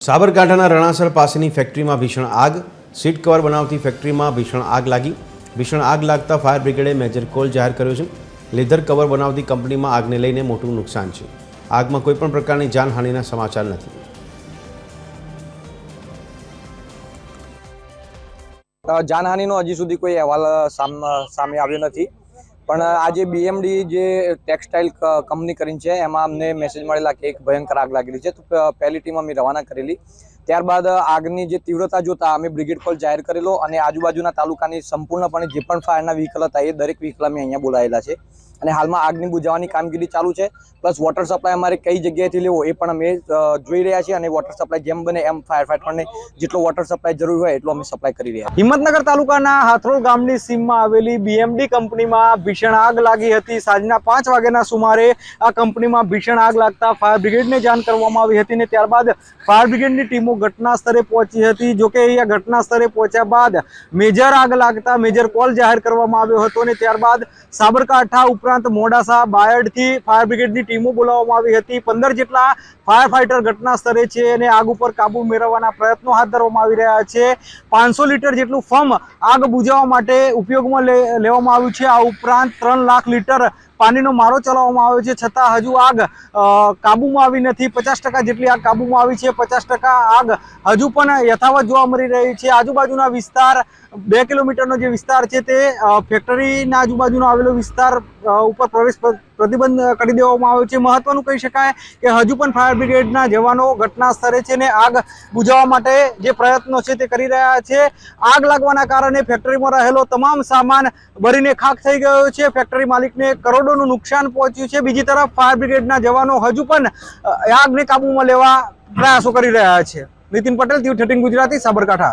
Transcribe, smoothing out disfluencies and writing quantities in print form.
સાબરકાંઠાના રણાસર પાસેની ફેક્ટરીમાં ભીષણ આગ. સીટ કવર બનાવતી ફેક્ટરીમાં ભીષણ આગ લાગી. ભીષણ આગ લાગતા ફાયર બ્રિગેડે મેજર કોલ જાહેર કર્યો છે. લેધર કવર બનાવતી કંપનીમાં આગને લઈને મોટું નુકસાન છે. આગમાં કોઈપણ પ્રકારની જાનહાનિના સમાચાર નથી. જાનહાનિનો હજી સુધી કોઈ અહેવાલ સામે આવ્યો નથી, પણ આજે બીએમડી જે ટેક્સટાઇલ કંપની કરીને છે એમાં અમને મેસેજ મળેલા કે એક ભયંકર આગ લાગેલી છે. તો પહેલી ટીમ અમે રવાના કરેલી. ત્યારબાદ આગની જે તીવ્રતા જોતા અમે બ્રિગેડ કોલ જાહેર કરેલો અને આજુબાજુના તાલુકાની સંપૂર્ણપણે જે પણ ફાયરના વ્હીકલ હતા એ દરેક વ્હીકલ અમે અહીંયા બોલાયેલા છે અને હાલમાં આગની બુઝાવવાની કામગીરી ચાલુ છે. પ્લસ વોટર સપ્લાય અમારે કઈ જગ્યાએથી લેવો એ પણ અમે જોઈ રહ્યા છીએ અને વોટર સપ્લાય જેમ બને એમ ફાયર ફાઈટરને જેટલો વોટર સપ્લાય જરૂર હોય એટલો અમે સપ્લાય કરી રહ્યા છીએ. હિંમતનગર તાલુકાના હાથરોડ ગામની સીમમાં આવેલી બીએમડી કંપનીમાં ભીષણ આગ લાગી હતી. સાંજના 5 વાગ્યાના સુમારે આ કંપનીમાં ભીષણ આગ લાગતા ફાયર બ્રિગેડને જાણ કરવામાં આવી હતી ને ત્યારબાદ ફાયર બ્રિગેડની ટીમો ઘટના સ્થળે પહોંચી હતી. જોકે અહીંયા ઘટના સ્થળે પહોંચ્યા બાદ મેજર આગ લાગતા મેજર કોલ જાહેર કરવામાં આવ્યો હતો અને ત્યારબાદ સાબરકાંઠા ઉપરાંત મોડાસા બાયડથી ફાયર બ્રિગેડની ટીમો બોલાવવામાં આવી હતી. 15 જેટલા ફાયર ફાઈટર ઘટના સ્થળે છે અને આગ ઉપર કાબુ મેળવવાના પ્રયત્નો હાથ ધરવામાં આવી રહ્યા છે. 500 લીટર જેટલું ફોર્મ આગ બુઝાવવા માટે ઉપયોગમાં લેવામાં આવ્યું છે. આ ઉપરાંત 3 લાખ લીટર પાણીનો મારો ચલાવવામાં આવ્યો છે, છતાં હજુ આગ કાબુમાં આવી નથી. 50% જેટલી આગ કાબુમાં આવી છે. 50% આગ હજુ પણ યથાવત જોવા મળી રહી છે. આજુબાજુના વિસ્તાર 2 કિલોમીટરનો જે વિસ્તાર છે તે ફેક્ટરીના આજુબાજુનો આવેલો વિસ્તાર ઉપર પ્રવેશ પ્રતિબંધ કરી દેવામાં આવ્યો છે. મહત્વનું કહી શકાય કે હજુ પણ ફાયર બ્રિગેડના જવાનો ઘટના સ્થળે છે ને આગ બુઝાવવા માટે જે પ્રયત્નો છે તે કરી રહ્યા છે. આગ લાગવાના કારણે ફેક્ટરીમાં રહેલો તમામ સામાન બળીને ખાખ થઈ ગયો છે. ફેક્ટરી માલિકને કરોડોનું નુકસાન પહોંચ્યું છે. બીજી તરફ ફાયર બ્રિગેડના જવાનો હજુ પણ આગને કાબૂમાં લેવા પ્રયાસો કરી રહ્યા છે. નીતિન પટેલ, TV13 ગુજરાતી, સાબરકાંઠા.